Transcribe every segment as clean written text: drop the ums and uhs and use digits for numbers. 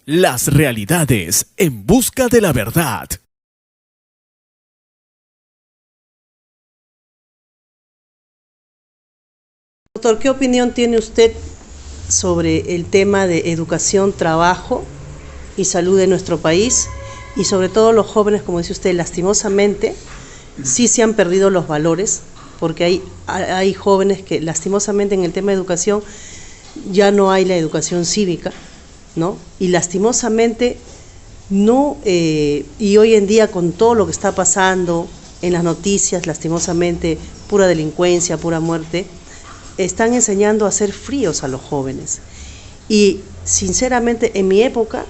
Las realidades en busca de la verdad. Doctor, ¿qué opinión tiene usted sobre el tema de educación, trabajo y salud de nuestro país? Y sobre todo los jóvenes, como dice usted, lastimosamente, sí se han perdido los valores, porque hay jóvenes que lastimosamente en el tema de educación ya no hay la educación cívica, ¿no? Y lastimosamente no, y hoy en día con todo lo que está pasando en las noticias, lastimosamente, pura delincuencia, pura muerte, están enseñando a ser fríos a los jóvenes. Y sinceramente, en mi época,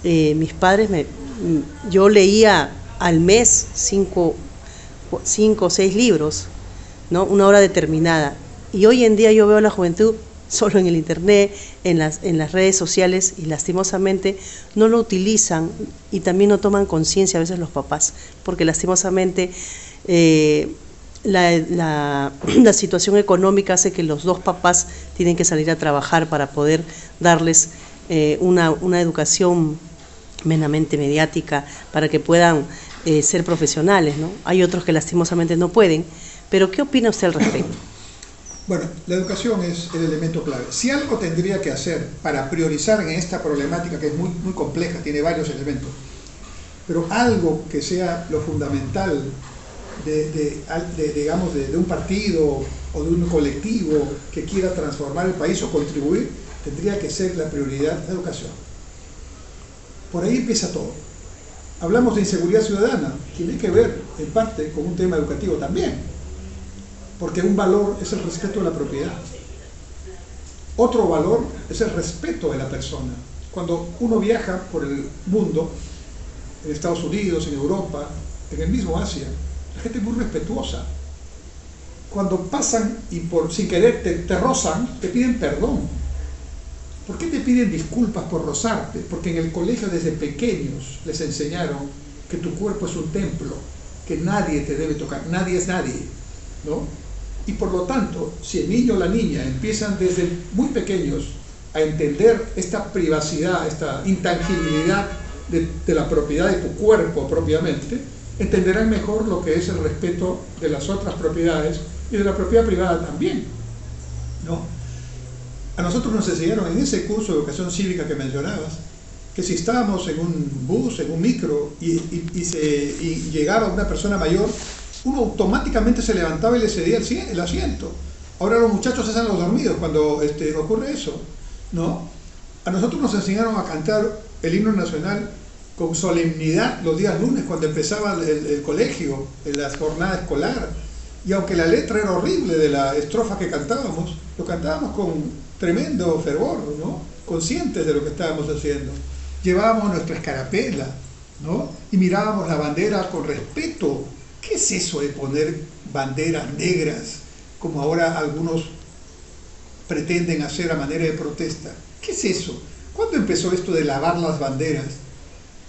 mis padres, yo leía al mes 5 o 6 libros, ¿no? Una hora determinada. Y hoy en día yo veo a la juventud solo en el internet, en las redes sociales, y lastimosamente no lo utilizan y también no toman conciencia a veces los papás, porque lastimosamente la situación económica hace que los dos papás tienen que salir a trabajar para poder darles una educación meramente mediática para que puedan ser profesionales, ¿no? Hay otros que lastimosamente no pueden, pero ¿qué opina usted al respecto? Bueno, la educación es el elemento clave. Si algo tendría que hacer para priorizar en esta problemática, que es muy, muy compleja, tiene varios elementos, pero algo que sea lo fundamental de un partido o de un colectivo que quiera transformar el país o contribuir, tendría que ser la prioridad la educación. Por ahí empieza todo. Hablamos de inseguridad ciudadana, tiene que ver en parte con un tema educativo también, porque un valor es el respeto de la propiedad. Otro valor es el respeto de la persona. Cuando uno viaja por el mundo, en Estados Unidos, en Europa, en el mismo Asia, la gente es muy respetuosa. Cuando pasan y sin querer te rozan, te piden perdón. ¿Por qué te piden disculpas por rozarte? Porque en el colegio desde pequeños les enseñaron que tu cuerpo es un templo, que nadie te debe tocar, nadie es nadie, ¿no? Y por lo tanto, si el niño o la niña empiezan desde muy pequeños a entender esta privacidad, esta intangibilidad de la propiedad de tu cuerpo propiamente, entenderán mejor lo que es el respeto de las otras propiedades y de la propiedad privada también, ¿no? A nosotros nos enseñaron en ese curso de educación cívica que mencionabas, que si estábamos en un bus, en un micro, y llegaba una persona mayor, uno automáticamente se levantaba y le cedía el asiento. Ahora los muchachos hacen los dormidos cuando ocurre eso, ¿no? A nosotros nos enseñaron a cantar el himno nacional con solemnidad los días lunes cuando empezaba el colegio, en la jornada escolar. Y aunque la letra era horrible de la estrofa que cantábamos, lo cantábamos con tremendo fervor, ¿no? Conscientes de lo que estábamos haciendo. Llevábamos nuestra escarapela, ¿no? Y mirábamos la bandera con respeto. ¿Qué es eso de poner banderas negras, como ahora algunos pretenden hacer a manera de protesta? ¿Qué es eso? ¿Cuándo empezó esto de lavar las banderas?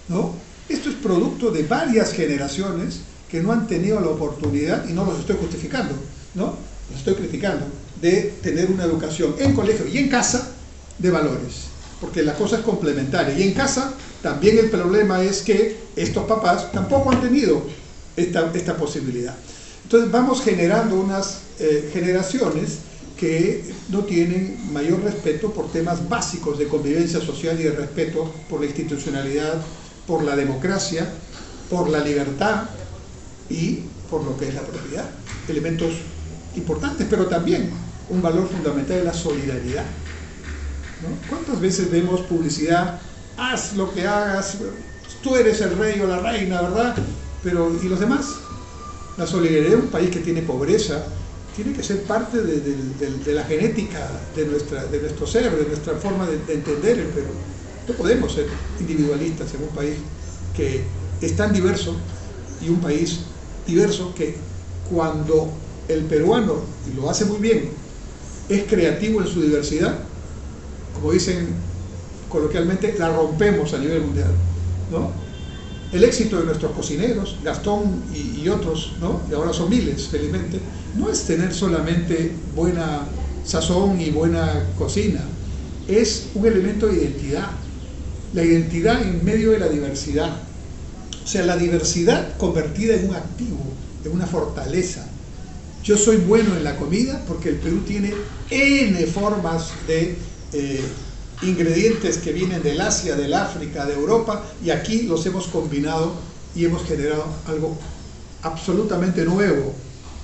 ¿No? Esto es producto de varias generaciones que no han tenido la oportunidad, y no los estoy justificando, ¿no? Los estoy criticando, de tener una educación en colegio y en casa de valores, porque la cosa es complementaria. Y en casa también el problema es que estos papás tampoco han tenido esta posibilidad. Entonces vamos generando unas generaciones que no tienen mayor respeto por temas básicos de convivencia social y de respeto por la institucionalidad, por la democracia, por la libertad y por lo que es la propiedad. Elementos importantes, pero también un valor fundamental es la solidaridad, ¿no? ¿Cuántas veces vemos publicidad? Haz lo que hagas, tú eres el rey o la reina, ¿verdad? Pero, ¿y los demás? La solidaridad de un país que tiene pobreza tiene que ser parte de la genética de nuestro ser, de nuestra forma de entender el Perú. No podemos ser individualistas en un país que es tan diverso, y un país diverso que cuando el peruano, y lo hace muy bien, es creativo en su diversidad, como dicen coloquialmente, la rompemos a nivel mundial, ¿no? El éxito de nuestros cocineros, Gastón y otros, ¿no? Y ahora son miles, felizmente, no es tener solamente buena sazón y buena cocina, es un elemento de identidad, la identidad en medio de la diversidad. O sea, la diversidad convertida en un activo, en una fortaleza. Yo soy bueno en la comida porque el Perú tiene N formas de ingredientes que vienen del Asia, del África, de Europa, y aquí los hemos combinado y hemos generado algo absolutamente nuevo,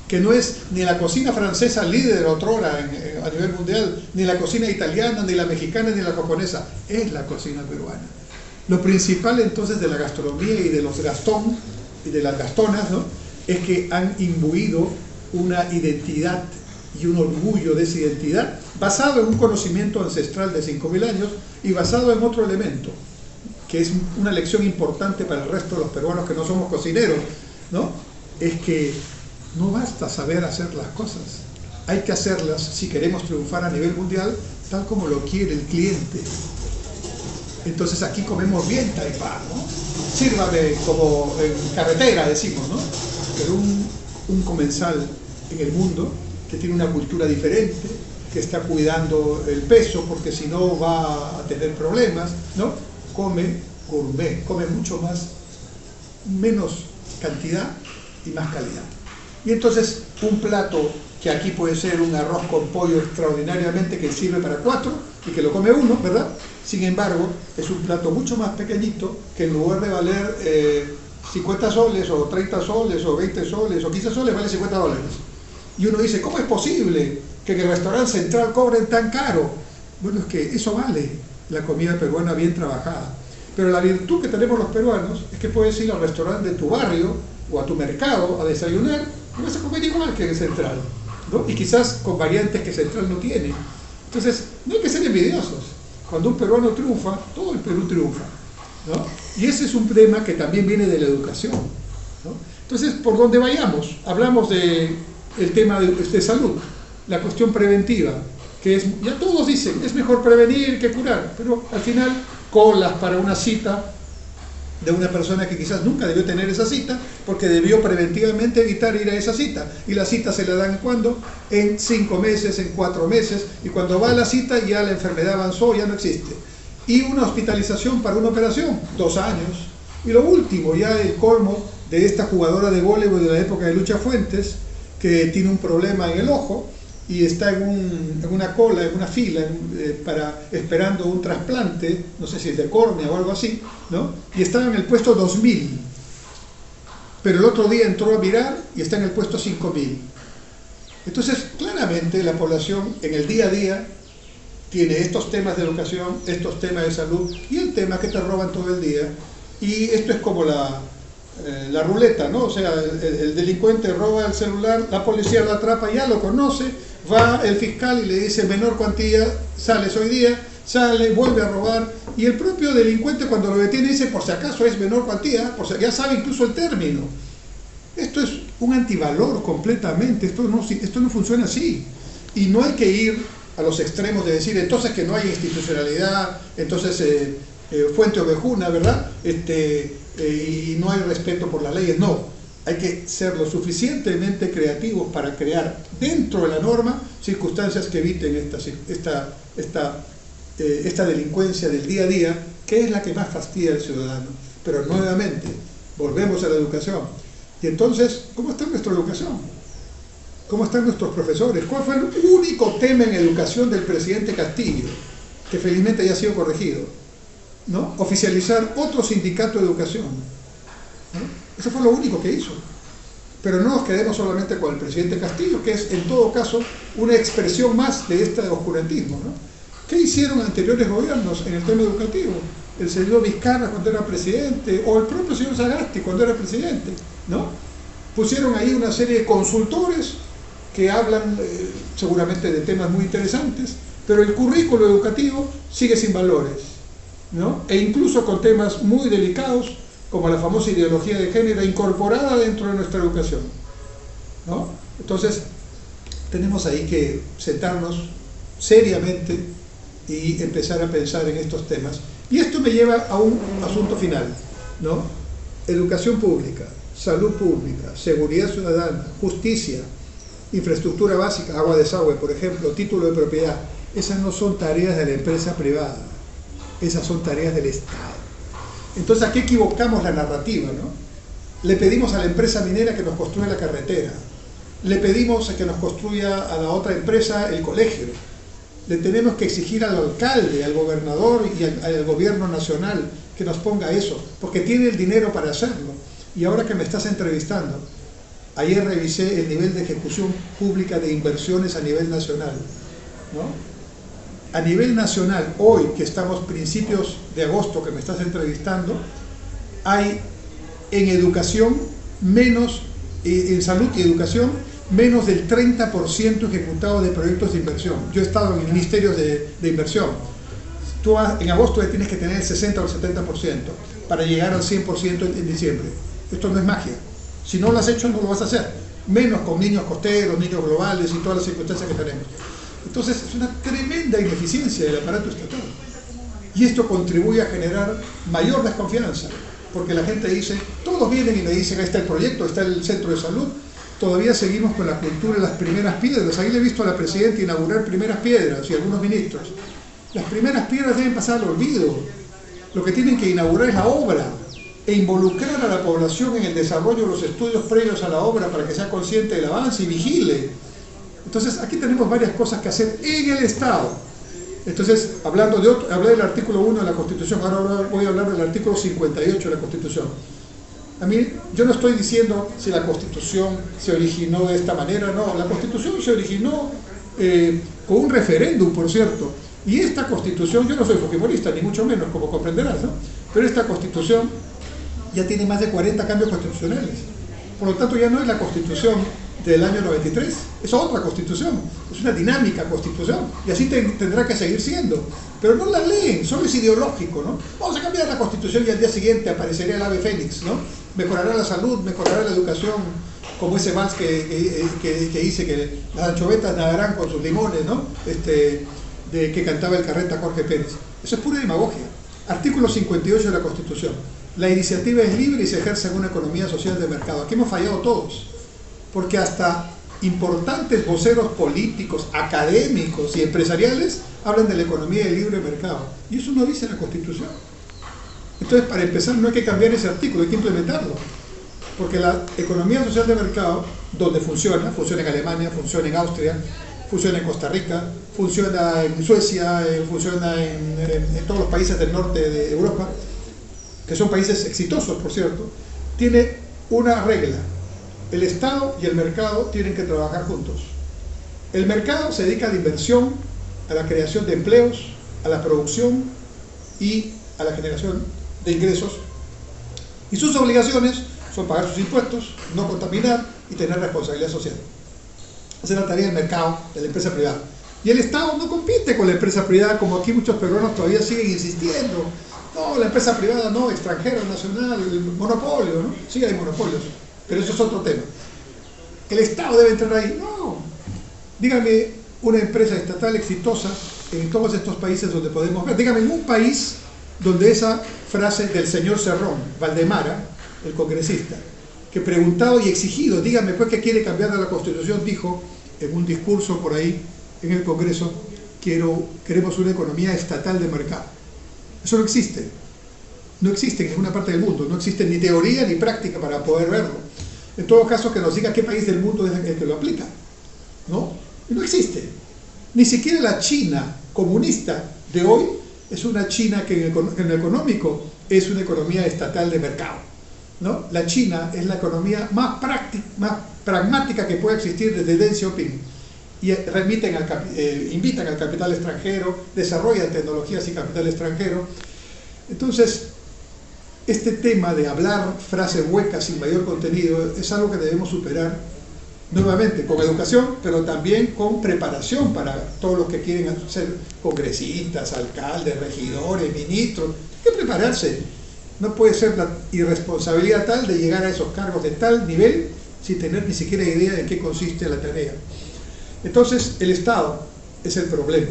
que no es ni la cocina francesa líder otrora a nivel mundial, ni la cocina italiana, ni la mexicana, ni la japonesa, es la cocina peruana. Lo principal entonces de la gastronomía y de los Gastón y de las Gastonas, ¿no?, es que han imbuido una identidad y un orgullo de esa identidad basado en un conocimiento ancestral de 5.000 años y basado en otro elemento, que es una lección importante para el resto de los peruanos que no somos cocineros, ¿no? Es que no basta saber hacer las cosas, hay que hacerlas si queremos triunfar a nivel mundial, tal como lo quiere el cliente. Entonces aquí comemos bien taipá, ¿no? Sírvame como en carretera, decimos, ¿no? Pero un comensal en el mundo que tiene una cultura diferente, que está cuidando el peso porque si no va a tener problemas, ¿no? Come gourmet, come mucho más, menos cantidad y más calidad. Y entonces un plato que aquí puede ser un arroz con pollo extraordinariamente que sirve para 4 y que lo come uno, ¿verdad? Sin embargo, es un plato mucho más pequeñito que en lugar de valer 50 soles o 30 soles o 20 soles o 15 soles vale $50. Y uno dice, ¿cómo es posible que en el restaurante central cobren tan caro? Bueno, es que eso vale la comida peruana bien trabajada. Pero la virtud que tenemos los peruanos es que puedes ir al restaurante de tu barrio o a tu mercado a desayunar y vas a comer igual que en el central, ¿no? Y quizás con variantes que central no tiene. Entonces, no hay que ser envidiosos. Cuando un peruano triunfa, todo el Perú triunfa, ¿no? Y ese es un tema que también viene de la educación, ¿no? Entonces, por donde vayamos, hablamos del tema de salud, la cuestión preventiva, que es, ya todos dicen, es mejor prevenir que curar, pero al final, colas para una cita de una persona que quizás nunca debió tener esa cita, porque debió preventivamente evitar ir a esa cita, y la cita se la dan ¿cuándo? En 5 meses, en 4 meses, y cuando va a la cita ya la enfermedad avanzó, ya no existe. Y una hospitalización para una operación, 2 años. Y lo último, ya el colmo de esta jugadora de voleibol de la época de Lucha Fuentes, que tiene un problema en el ojo, y está en una cola, en una fila, esperando un trasplante, no sé si es de córnea o algo así, ¿no? Y estaba en el puesto 2000, pero el otro día entró a mirar y está en el puesto 5000. Entonces, claramente la población en el día a día tiene estos temas de educación, estos temas de salud y el tema que te roban todo el día. Y esto es como la ruleta, ¿no? O sea, el delincuente roba el celular, la policía lo atrapa, ya lo conoce, va el fiscal y le dice menor cuantía, sales hoy día, sale, vuelve a robar, y el propio delincuente cuando lo detiene dice por si acaso es menor cuantía, por si, ya sabe incluso el término. Esto es un antivalor completamente, esto no funciona así, y no hay que ir a los extremos de decir entonces que no hay institucionalidad, entonces fuente ovejuna, ¿verdad? Y no hay respeto por las leyes, no. Hay que ser lo suficientemente creativos para crear dentro de la norma circunstancias que eviten esta delincuencia del día a día, que es la que más fastidia al ciudadano. Pero nuevamente, volvemos a la educación. Y entonces, ¿cómo está nuestra educación? ¿Cómo están nuestros profesores? ¿Cuál fue el único tema en educación del presidente Castillo? Que felizmente ya ha sido corregido, ¿no? Oficializar otro sindicato de educación, ¿no? Eso fue lo único que hizo. Pero no nos quedemos solamente con el presidente Castillo, que es en todo caso una expresión más de este oscurantismo, ¿no? ¿Qué hicieron anteriores gobiernos en el tema educativo? El señor Vizcarra cuando era presidente, o el propio señor Sagasti cuando era presidente, ¿no? Pusieron ahí una serie de consultores que hablan seguramente de temas muy interesantes, pero el currículo educativo sigue sin valores, ¿no? E incluso con temas muy delicados como la famosa ideología de género incorporada dentro de nuestra educación, ¿no? Entonces tenemos ahí que sentarnos seriamente y empezar a pensar en estos temas. Y esto me lleva a un asunto final, ¿no? Educación pública, salud pública, seguridad ciudadana, justicia, infraestructura básica, agua, desagüe, por ejemplo, título de propiedad. Esas no son tareas de la empresa privada. Esas son tareas del Estado. Entonces, aquí equivocamos la narrativa, ¿no? Le pedimos a la empresa minera que nos construya la carretera. Le pedimos a que nos construya a la otra empresa el colegio. Le tenemos que exigir al alcalde, al gobernador y al gobierno nacional que nos ponga eso, porque tiene el dinero para hacerlo. Y ahora que me estás entrevistando, ayer revisé el nivel de ejecución pública de inversiones a nivel nacional, ¿no? A nivel nacional, hoy que estamos principios de agosto que me estás entrevistando, hay en educación menos, en salud y educación, menos del 30% ejecutado de proyectos de inversión. Yo he estado en ministerios de inversión. Tú en agosto ya tienes que tener el 60 o el 70% para llegar al 100% en diciembre. Esto no es magia. Si no lo has hecho, no lo vas a hacer. Menos con niños costeros, niños globales y todas las circunstancias que tenemos. Entonces es una tremenda ineficiencia del aparato estatal. Y esto contribuye a generar mayor desconfianza. Porque la gente dice, todos vienen y me dicen, ahí está el proyecto, está el centro de salud. Todavía seguimos con la cultura de las primeras piedras. Ahí le he visto a la presidenta inaugurar primeras piedras y a algunos ministros. Las primeras piedras deben pasar al olvido. Lo que tienen que inaugurar es la obra e involucrar a la población en el desarrollo de los estudios previos a la obra para que sea consciente del avance y vigile. Entonces, aquí tenemos varias cosas que hacer en el Estado. Entonces, hablé del artículo 1 de la Constitución, ahora voy a hablar del artículo 58 de la Constitución. A mí, yo no estoy diciendo si la Constitución se originó de esta manera, no. La Constitución se originó con un referéndum, por cierto. Y esta Constitución, yo no soy fujimorista, ni mucho menos, como comprenderás, ¿no? Pero esta Constitución ya tiene más de 40 cambios constitucionales. Por lo tanto, ya no es la Constitución del año 93, es otra Constitución, es una dinámica Constitución, y así tendrá que seguir siendo. Pero no la leen, solo es ideológico, ¿no? Vamos a cambiar la Constitución y al día siguiente aparecería el ave fénix, ¿no? Mejorará la salud, mejorará la educación, como ese vals que dice que las anchovetas nadarán con sus limones, ¿no? Que cantaba el carreta Jorge Pérez. Eso es pura demagogia. Artículo 58 de la Constitución. La iniciativa es libre y se ejerce en una economía social de mercado. Aquí hemos fallado todos, porque hasta importantes voceros políticos, académicos y empresariales hablan de la economía del libre mercado. Y eso no dice la Constitución. Entonces, para empezar, no hay que cambiar ese artículo, hay que implementarlo. Porque la economía social de mercado, donde funciona en Alemania, funciona en Austria, funciona en Costa Rica, funciona en Suecia, funciona en todos los países del norte de Europa, que son países exitosos, por cierto, tiene una regla. El Estado y el mercado tienen que trabajar juntos. El mercado se dedica a la inversión, a la creación de empleos, a la producción y a la generación de ingresos. Y sus obligaciones son pagar sus impuestos, no contaminar y tener responsabilidad social. Esa es la tarea del mercado, de la empresa privada. Y el Estado no compite con la empresa privada, como aquí muchos peruanos todavía siguen insistiendo. No, la empresa privada no, extranjera, nacional, el monopolio, ¿no? Sí hay monopolios, pero eso es otro tema. ¿El Estado debe entrar ahí? No. Dígame una empresa estatal exitosa en todos estos países donde podemos ver. Dígame en un país donde esa frase del señor Cerrón, Valdemara, el congresista, que preguntado y exigido, dígame pues que quiere cambiar de la Constitución, dijo en un discurso por ahí en el Congreso, queremos una economía estatal de mercado. Eso no existe. No existe en ninguna parte del mundo. No existe ni teoría ni práctica para poder verlo. En todo caso, que nos diga qué país del mundo es el que lo aplica. ¿No? No existe. Ni siquiera la China comunista de hoy es una China que en lo económico es una economía estatal de mercado, ¿no? La China es la economía más pragmática que puede existir desde Deng Xiaoping. Y invitan al capital extranjero, desarrollan tecnologías y capital extranjero. Entonces, este tema de hablar frases huecas sin mayor contenido es algo que debemos superar nuevamente con educación, pero también con preparación para todos los que quieren ser congresistas, alcaldes, regidores, ministros. Hay que prepararse. No puede ser la irresponsabilidad tal de llegar a esos cargos de tal nivel sin tener ni siquiera idea de qué consiste la tarea. Entonces, el Estado es el problema,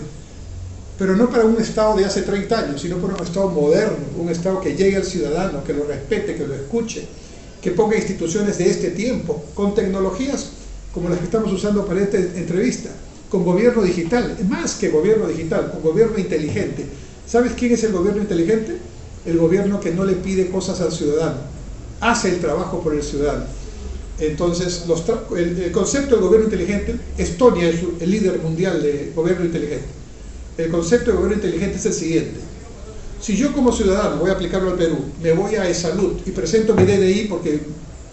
pero no para un Estado de hace 30 años, sino para un Estado moderno, un Estado que llegue al ciudadano, que lo respete, que lo escuche, que ponga instituciones de este tiempo, con tecnologías como las que estamos usando para esta entrevista, con gobierno digital, más que gobierno digital, con gobierno inteligente, ¿Sabes quién es el gobierno inteligente? El gobierno que no le pide cosas al ciudadano, hace el trabajo por el ciudadano. Entonces, el concepto del gobierno inteligente, Estonia es el líder mundial de gobierno inteligente. El concepto de gobierno inteligente es el siguiente: si yo como ciudadano, voy a aplicarlo al Perú, me voy a eSalud y presento mi DNI, porque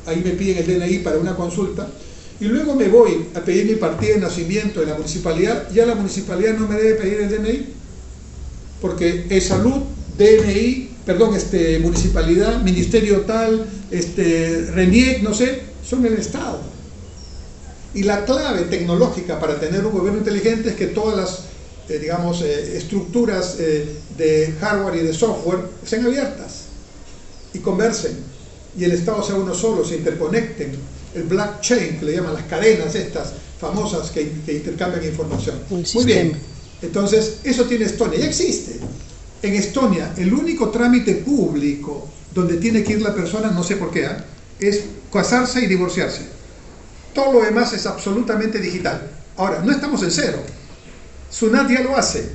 ahí me piden el DNI para una consulta, y luego me voy a pedir mi partida de nacimiento en la municipalidad, ya la municipalidad no me debe pedir el DNI, porque eSalud, DNI, perdón, municipalidad, ministerio tal, RENIEC, no sé, son el Estado. Y la clave tecnológica para tener un gobierno inteligente es que todas las, estructuras de hardware y de software sean abiertas y conversen, y el Estado sea uno solo, se interconecten, el blockchain, que le llaman las cadenas estas famosas que intercambian información. Muy bien, entonces eso tiene Estonia, ya existe. En Estonia, el único trámite público donde tiene que ir la persona, no sé por qué, es casarse y divorciarse. Todo lo demás es absolutamente digital. Ahora, no estamos en cero. SUNAT ya lo hace,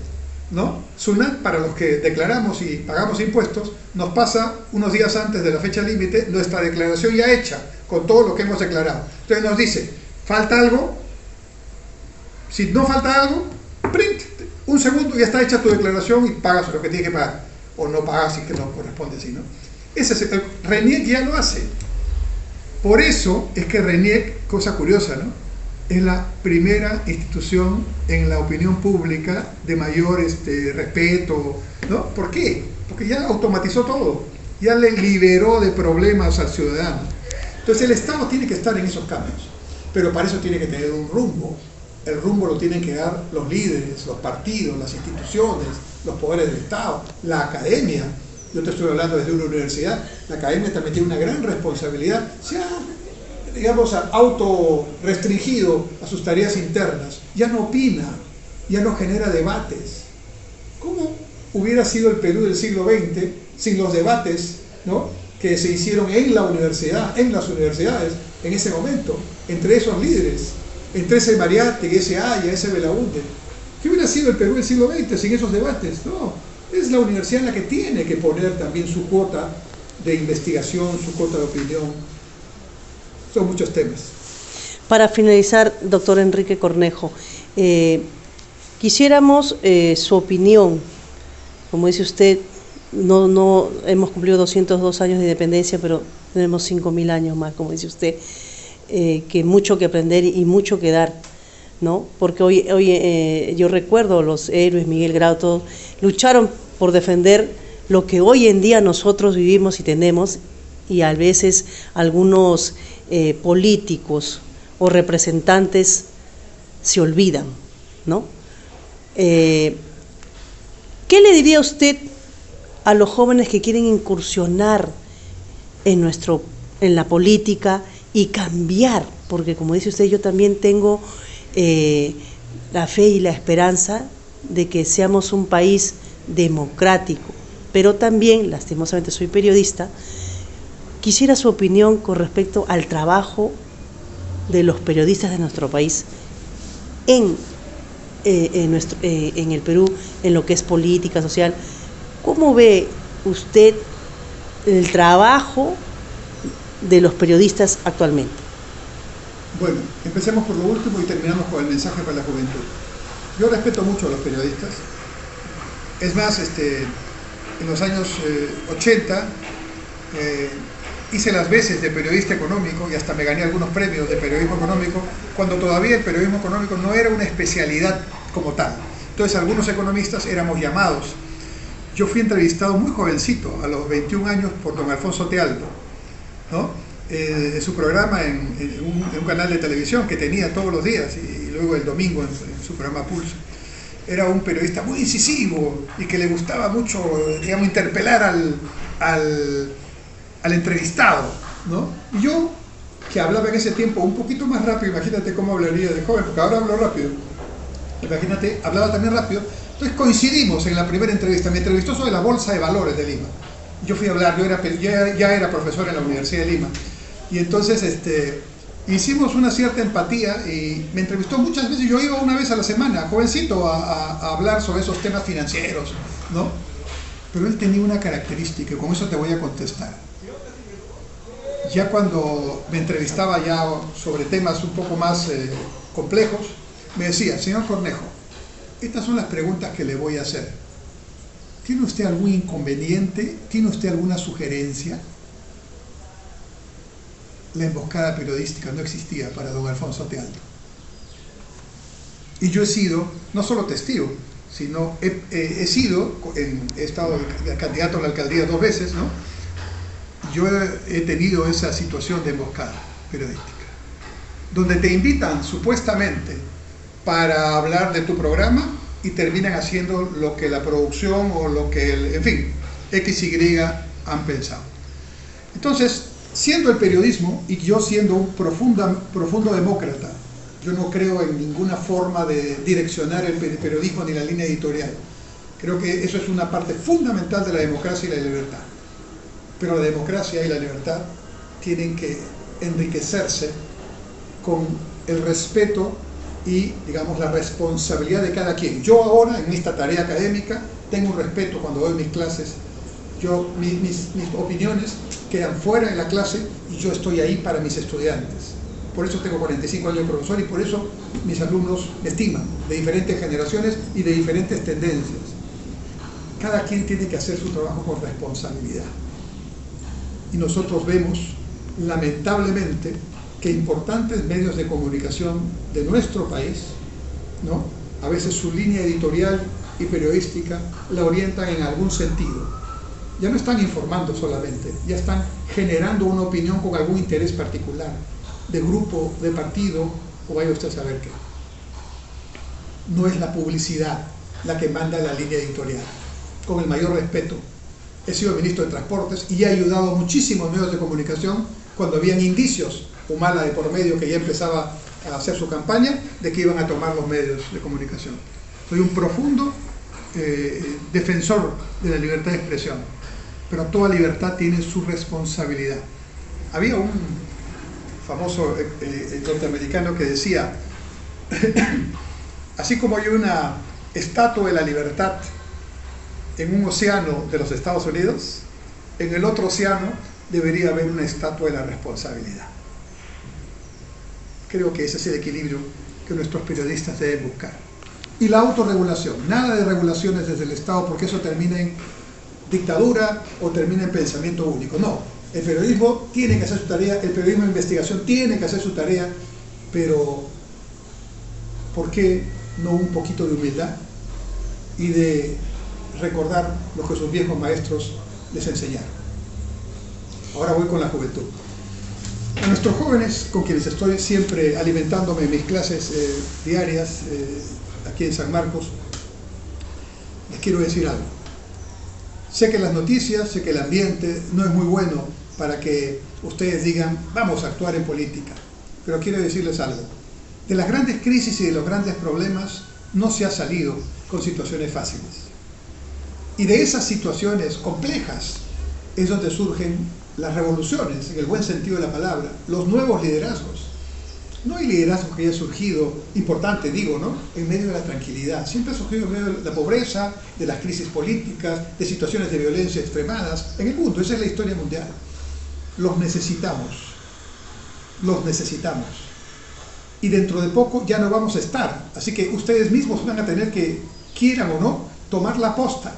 ¿no? SUNAT, para los que declaramos y pagamos impuestos, nos pasa unos días antes de la fecha límite nuestra declaración ya hecha, con todo lo que hemos declarado. Entonces nos dice, ¿falta algo? Si no falta algo, print. Un segundo, ya está hecha tu declaración y pagas lo que tienes que pagar. O no pagas si que no corresponde, ¿sí, no? Ese es el RENIEC ya lo hace. Por eso es que RENIEC, cosa curiosa, ¿no?, es la primera institución en la opinión pública de mayor respeto, ¿no? ¿Por qué? Porque ya automatizó todo, ya le liberó de problemas al ciudadano. Entonces el Estado tiene que estar en esos cambios, pero para eso tiene que tener un rumbo. El rumbo lo tienen que dar los líderes, los partidos, las instituciones, los poderes del Estado, la academia. Yo te estoy hablando desde una universidad. La academia también tiene una gran responsabilidad. Se ha, autorrestringido a sus tareas internas. Ya no opina, ya no genera debates. ¿Cómo hubiera sido el Perú del siglo XX sin los debates, ¿no?, que se hicieron en la universidad, en las universidades, en ese momento, entre esos líderes, entre ese Mariátegui, ese Haya, ese Belaúnde? ¿Qué hubiera sido el Perú del siglo XX sin esos debates? No, es la universidad la que tiene que poner también su cuota de investigación, su cuota de opinión. Son muchos temas. Para finalizar, doctor Enrique Cornejo, quisiéramos su opinión. Como dice usted, no hemos cumplido 202 años de independencia, pero tenemos 5.000 años más, como dice usted, que mucho que aprender y mucho que dar, ¿no? Porque hoy yo recuerdo los héroes, Miguel Grau, todos lucharon por defender lo que hoy en día nosotros vivimos y tenemos, y a veces algunos políticos o representantes se olvidan, ¿no? ¿Qué le diría usted a los jóvenes que quieren incursionar en la política y cambiar? Porque como dice usted, yo también tengo la fe y la esperanza de que seamos un país democrático, pero también, lastimosamente soy periodista, quisiera su opinión con respecto al trabajo de los periodistas de nuestro país en el Perú, en lo que es política social. ¿Cómo ve usted el trabajo de los periodistas actualmente? Bueno, empecemos por lo último y terminamos con el mensaje para la juventud. Yo respeto mucho a los periodistas. Es más, en los años 80 hice las veces de periodista económico y hasta me gané algunos premios de periodismo económico, cuando todavía el periodismo económico no era una especialidad como tal. Entonces algunos economistas éramos llamados. Yo fui entrevistado muy jovencito, a los 21 años, por don Alfonso Tealdo, ¿no?, en su programa en un canal de televisión que tenía todos los días, y luego el domingo en su programa Pulso. Era un periodista muy incisivo y que le gustaba mucho, digamos, interpelar al entrevistado, ¿no? Y yo, que hablaba en ese tiempo un poquito más rápido, imagínate cómo hablaría de joven, porque ahora hablo rápido, imagínate, hablaba también rápido. Entonces coincidimos en la primera entrevista. Me entrevistó sobre la Bolsa de Valores de Lima. Yo fui a hablar, ya era profesor en la Universidad de Lima. Y entonces hicimos una cierta empatía y me entrevistó muchas veces. Yo iba una vez a la semana, jovencito, a hablar sobre esos temas financieros, ¿no? Pero él tenía una característica, y con eso te voy a contestar. Ya cuando me entrevistaba ya sobre temas un poco más complejos, me decía: señor Cornejo, estas son las preguntas que le voy a hacer. ¿Tiene usted algún inconveniente? ¿Tiene usted alguna sugerencia? La emboscada periodística no existía para don Alfonso Tealdo. Y yo he sido, no solo testigo, sino he estado candidato a la alcaldía 2 veces, ¿no? Yo he tenido esa situación de emboscada periodística, donde te invitan supuestamente para hablar de tu programa y terminan haciendo lo que la producción o lo que, en fin, X, Y han pensado. Entonces, siendo el periodismo y yo siendo un profundo demócrata, yo no creo en ninguna forma de direccionar el periodismo ni la línea editorial. Creo que eso es una parte fundamental de la democracia y la libertad. Pero la democracia y la libertad tienen que enriquecerse con el respeto y, digamos, la responsabilidad de cada quien. Yo ahora, en esta tarea académica, tengo un respeto cuando doy mis clases. Mis opiniones quedan fuera de la clase y yo estoy ahí para mis estudiantes. Por eso tengo 45 años de profesor y por eso mis alumnos me estiman, de diferentes generaciones y de diferentes tendencias. Cada quien tiene que hacer su trabajo con responsabilidad. Y nosotros vemos, lamentablemente, que importantes medios de comunicación de nuestro país, ¿no?, a veces su línea editorial y periodística la orientan en algún sentido. Ya no están informando solamente, ya están generando una opinión con algún interés particular, de grupo, de partido, o vaya usted a saber qué. No es la publicidad la que manda la línea editorial. Con el mayor respeto, he sido ministro de Transportes y he ayudado a muchísimos medios de comunicación cuando habían indicios, Humala de por medio, que ya empezaba a hacer su campaña, de que iban a tomar los medios de comunicación. Soy un profundo defensor de la libertad de expresión, pero toda libertad tiene su responsabilidad. Había un famoso norteamericano que decía: así como hay una estatua de la libertad en un océano de los Estados Unidos, en el otro océano debería haber una estatua de la responsabilidad. Creo que ese es el equilibrio que nuestros periodistas deben buscar. Y la autorregulación, nada de regulaciones desde el Estado, porque eso termina en dictadura o termina en pensamiento único. No, el periodismo tiene que hacer su tarea, el periodismo de investigación tiene que hacer su tarea, pero ¿por qué no un poquito de humildad y de recordar lo que sus viejos maestros les enseñaron? Ahora voy con la juventud. A nuestros jóvenes, con quienes estoy siempre alimentándome en mis clases diarias aquí en San Marcos, les quiero decir algo. Sé que las noticias, sé que el ambiente no es muy bueno para que ustedes digan: vamos a actuar en política. Pero quiero decirles algo. De las grandes crisis y de los grandes problemas no se ha salido con situaciones fáciles. Y de esas situaciones complejas es donde surgen las revoluciones, en el buen sentido de la palabra, los nuevos liderazgos. No hay liderazgo que haya surgido, importante digo, ¿no?, en medio de la tranquilidad. Siempre ha surgido en medio de la pobreza, de las crisis políticas, de situaciones de violencia extremadas en el mundo. Esa es la historia mundial. Los necesitamos. Los necesitamos. Y dentro de poco ya no vamos a estar. Así que ustedes mismos van a tener que, quieran o no, tomar la posta.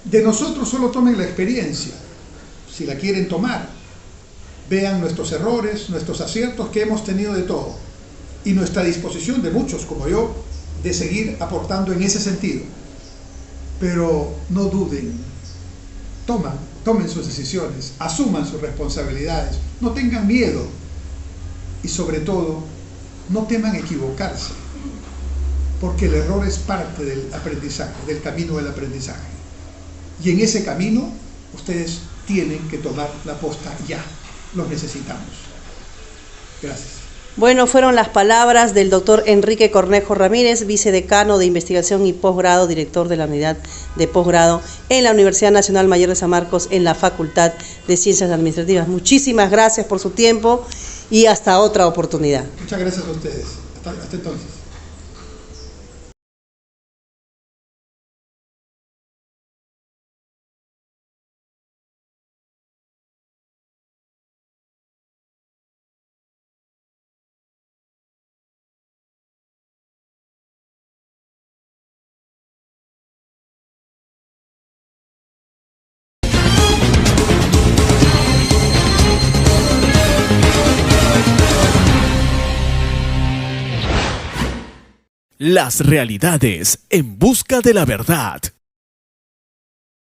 De nosotros solo tomen la experiencia. Si la quieren tomar, vean nuestros errores, nuestros aciertos, que hemos tenido de todo, y nuestra disposición de muchos como yo de seguir aportando en ese sentido. Pero no duden, tomen sus decisiones, asuman sus responsabilidades, no tengan miedo y sobre todo no teman equivocarse, porque el error es parte del aprendizaje, del camino del aprendizaje, y en ese camino ustedes tienen que tomar la posta ya. Los necesitamos. Gracias. Bueno, fueron las palabras del doctor Enrique Cornejo Ramírez, vicedecano de Investigación y Posgrado, director de la Unidad de Posgrado en la Universidad Nacional Mayor de San Marcos, en la Facultad de Ciencias Administrativas. Muchísimas gracias por su tiempo y hasta otra oportunidad. Muchas gracias a ustedes. Hasta entonces. Las realidades en busca de la verdad.